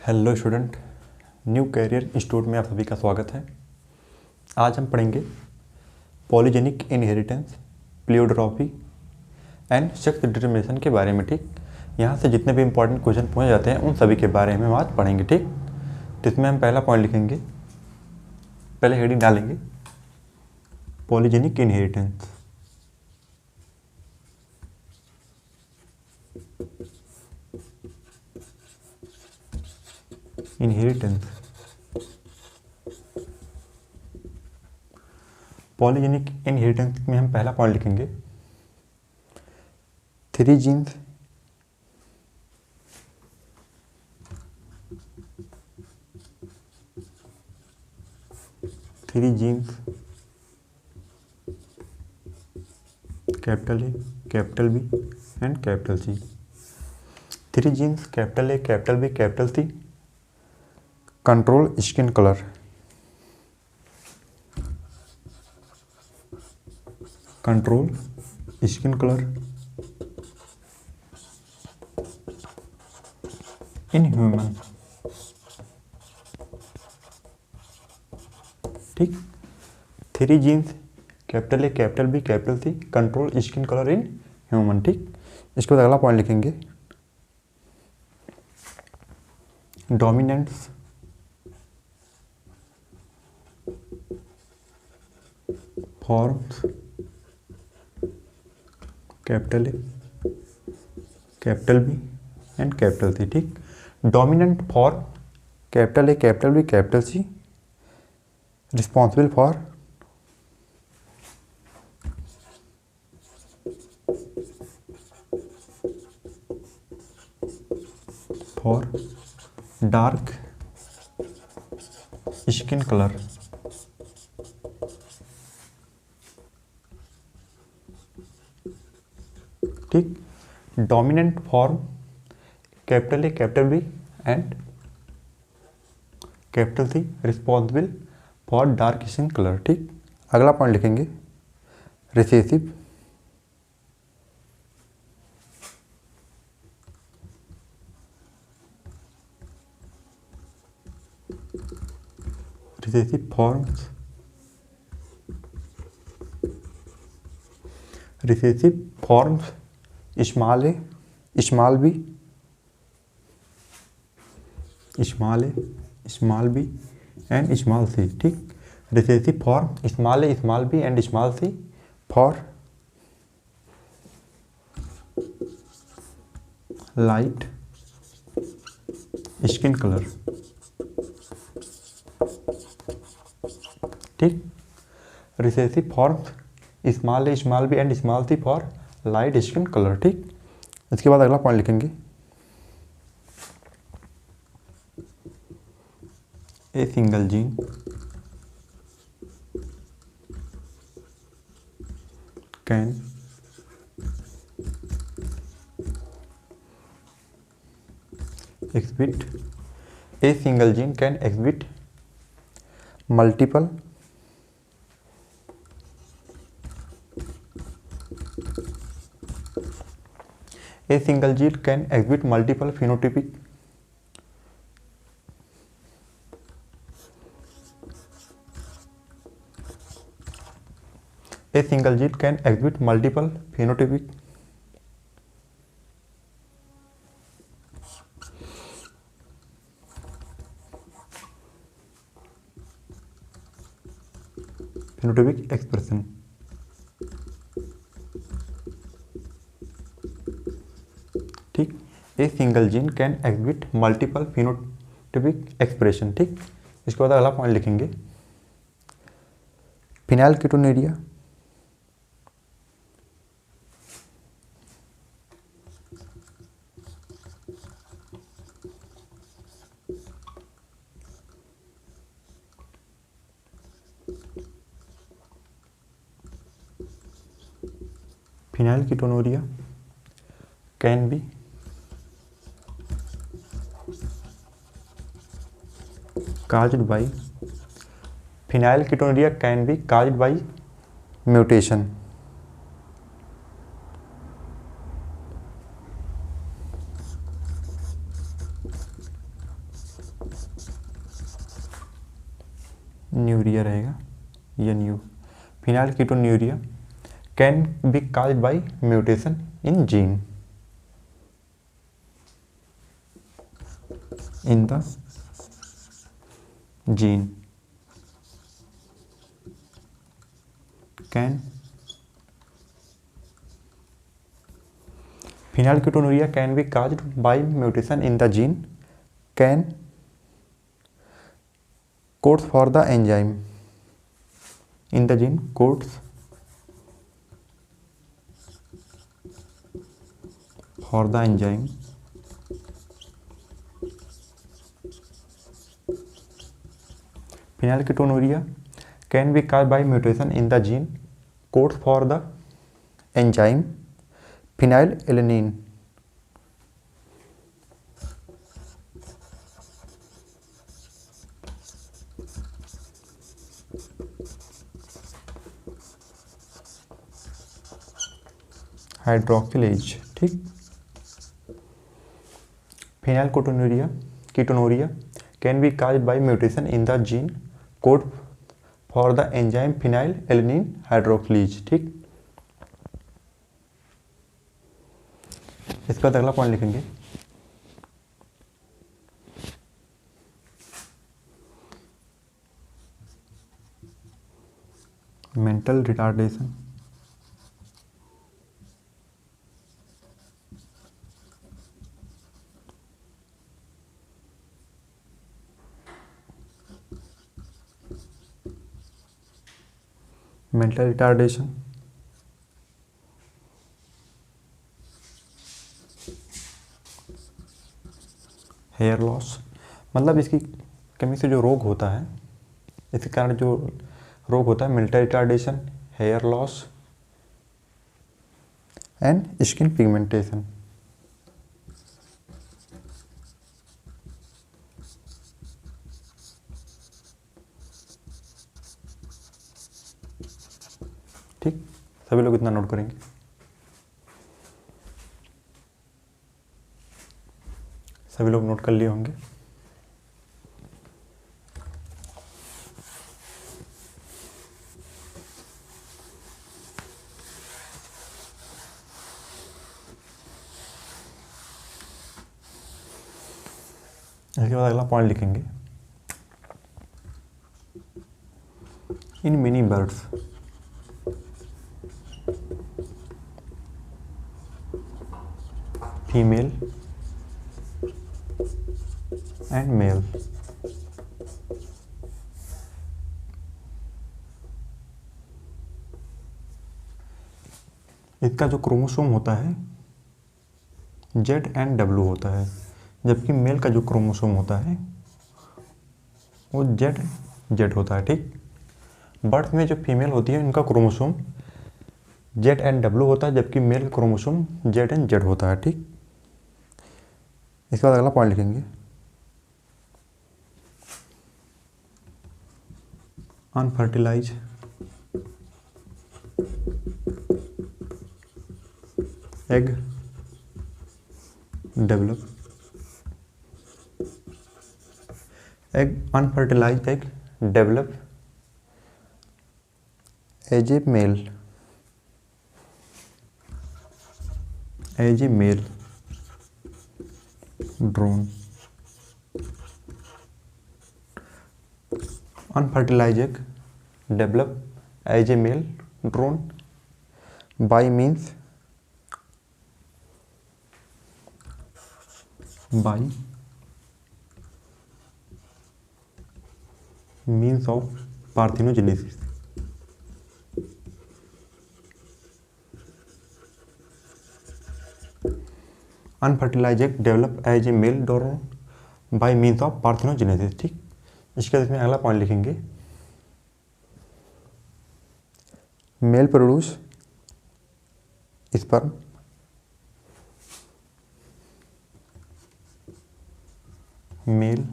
Hello student, new career institute में आप सभी का स्वागत है। आज हम पढ़ेंगे polygenic inheritance, pleiotropy and sex determination के बारे में। ठीक, यहाँ से जितने भी इंपॉर्टेंट क्वेश्चन पूछे जाते हैं उन सभी के बारे में हम आज पढ़ेंगे। ठीक, तो इसमें हम पहला पॉइंट लिखेंगे, पहले हेडिंग डालेंगे polygenic inheritance. Inheritance, polygenic inheritance में हम पहला पॉइंट लिखेंगे three genes capital A, capital B and capital C. Three genes capital A, capital B, capital C control skin colour, control skin colour in human. ठीक, three genes capital A, capital B, capital C control skin colour in human. ठीक, इसके बाद अगला point लिखेंगे dominants forms capital A, capital B and capital C. ठीक, dominant form capital A, capital B, capital C responsible for dark skin colour. ठीक, dominant form capital A, capital B and capital C responsible for dark skin colour. ठीक, अगला point लिखेंगे recessive forms, recessive forms small a, small b, small a, small b and small c. ठीक, recessive form small a, small b and small c for light skin colour. ठीक, recessive forms small a, small b and small c for light skin colour. ठीक, इसके बाद अगला point लिखेंगे ए single gene can exhibit, a single gene can exhibit multiple phenotypic expression। ठीक, a single gene can exhibit multiple phenotypic expression. ठीक, इसके बाद अगला पॉइंट लिखेंगे phenylketonuria can be caused by phenylketonuria can be caused by mutation। न्यूरिया रहेगा या न्यू। Phenylketonuria can be caused by mutation in gene in the gene can phenylketonuria can be caused by mutation in the gene can codes for the enzyme in the gene codes for the enzyme phenylketonuria can be caused by mutation in the gene codes for the enzyme phenylalanine hydroxylase। ठीक। phenylketonuria can be caused by mutation in the gene code for the enzyme phenylalanine hydroxylase। ठीक। इसके बाद अगला point लिखेंगे mental retardation mental retardation hair loss मतलब इसकी कमी से जो रोग होता है, इसके कारण जो रोग होता है mental retardation, hair loss and skin pigmentation. ठीक, सभी लोग इतना नोट करेंगे। सभी लोग नोट कर लिए होंगे। इसके बाद अगला पॉइंट लिखेंगे in many birds female and male इसका जो क्रोमोसोम होता है Z&W होता है, जबकि मेल का जो क्रोमोसोम होता है वो Z होता है। ठीक। बर्थ में जो फीमेल होती है उनका क्रोमोसोम Z&W होता है, जबकि मेल का क्रोमोसोम Z होता है। ठीक। इसके बाद अगला पॉइंट लिखेंगे unfertilize egg develop unfertilized egg develop as a male drone unfertilized egg develop as a male drone by means of parthenogenesis। unfertilized egg develop as a male drone by means of parthenogenesis। ठीक। इसके बाद इसमें अगला point लिखेंगे male produce sperm male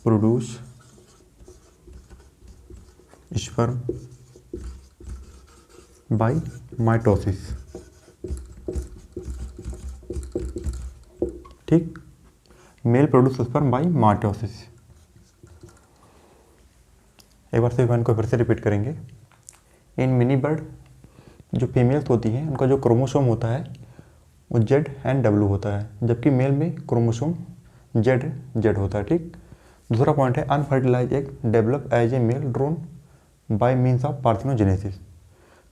produce sperm by mitosis. ठीक। Male produce sperm by mitosis. एक बार से पॉइंट को फिर से रिपीट करेंगे। इन मिनी बर्ड जो फीमेल्स होती हैं उनका जो क्रोमोसोम होता है वो जेड एंड डब्ल्यू होता है, जबकि मेल में क्रोमोसोम जेड जेड होता है। ठीक। दूसरा पॉइंट है unfertilize egg develop as a male drone by means of parthenogenesis.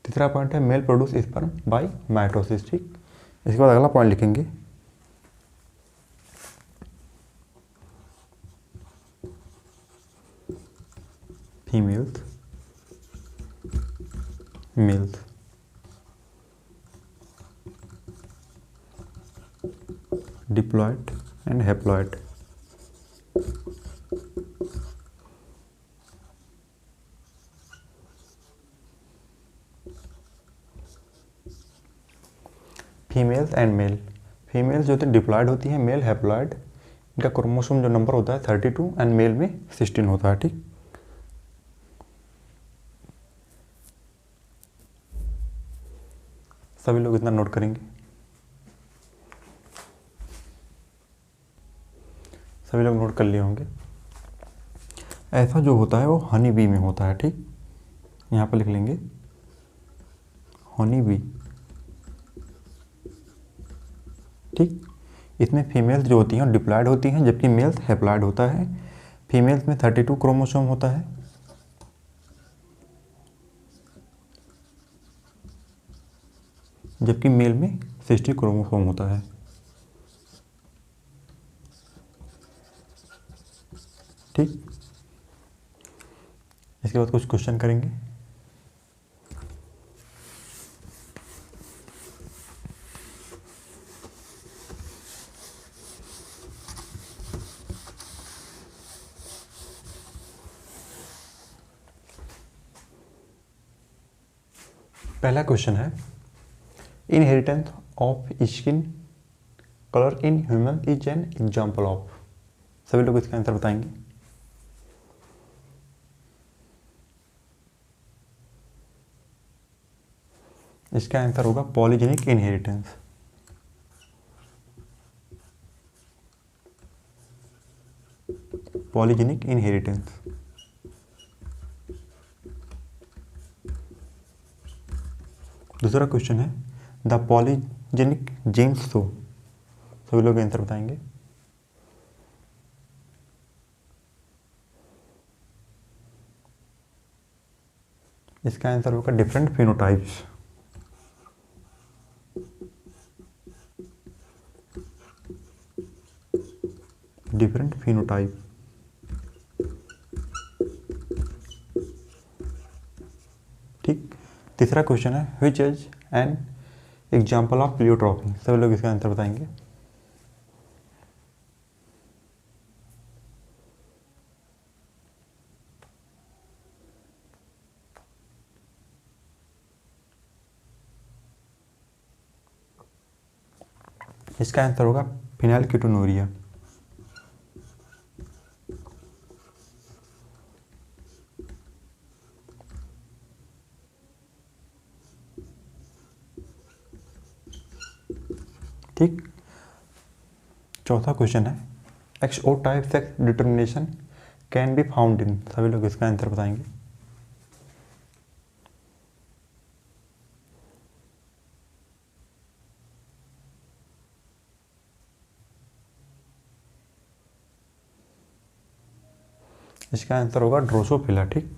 तीसरा पॉइंट है male produce sperm by mitosis. ठीक। इसके बाद अगला पॉइंट लिखेंगे females males diploid and haploid. Females and male, females जो होती है डिप्लॉयड होती है, मेल हैप्लॉयड। इनका क्रोमोसोम जो नंबर होता है 32 एंड मेल में 16 होता है। ठीक। सभी लोग इतना नोट करेंगे, सभी लोग नोट कर लिए होंगे। ऐसा जो होता है वो हनी बी में होता है। ठीक। यहाँ पर लिख लेंगे हनी बी। ठीक। इसमें फीमेल्स जो होती हैं डिप्लॉयड होती हैं, जबकि मेल्स हैप्लॉयड होता है। फीमेल्स में 32 क्रोमोसोम होता है, जबकि मेल में 60 क्रोमोसोम होता है। ठीक। इसके बाद कुछ क्वेश्चन करेंगे। पहला क्वेश्चन है inheritance of skin colour in human is an example of. सभी लोग इसका आंसर बताएंगे। इसका आंसर होगा पॉलीजेनिक इनहेरिटेंस। Polygenic inheritance. दूसरा क्वेश्चन है द पॉलीजेनिक जीन्स शो। सभी लोग आंसर बताएंगे। इसका आंसर होगा डिफरेंट फिनोटाइप्स। Different phenotype. ठीक। तीसरा क्वेश्चन है which is an example of pleiotropy. सभी लोग इसका आंसर बताएंगे। इसका आंसर होगा फिनाइलकीटोनुरिया। ठीक। चौथा क्वेश्चन है XO type sex determination can be found in. सभी लोग इसका आंसर बताएंगे। इसका आंसर होगा ड्रोसोफिला। ठीक।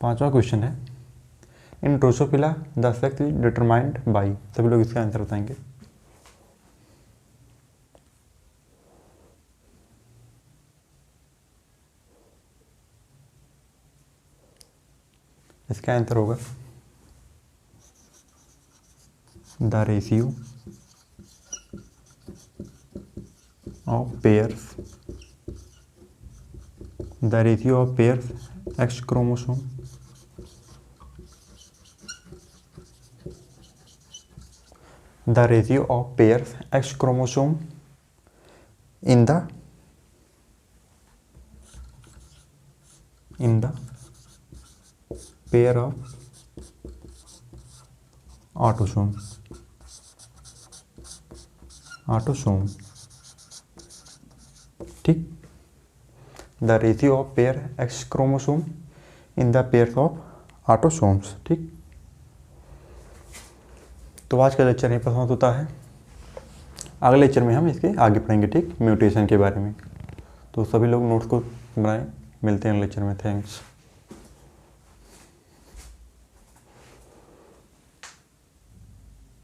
पांचवा क्वेश्चन है इन Drosophila the sex is determined by. सभी लोग इसका आंसर बताएंगे। इसका आंसर होगा the ratio of pairs, the ratio of pairs x chromosome the ratio of pairs X chromosome in the pair of autosomes। Autosome, ठीक। The ratio of pair X chromosome in the pairs of autosomes, ठीक। तो आज का lecture यहीं पर समाप्त होता है। अगले लेक्चर में हम इसके आगे पढ़ेंगे, ठीक, म्यूटेशन के बारे में। तो सभी लोग नोट्स को बनाएं। मिलते हैं लेक्चर में। थैंक्स।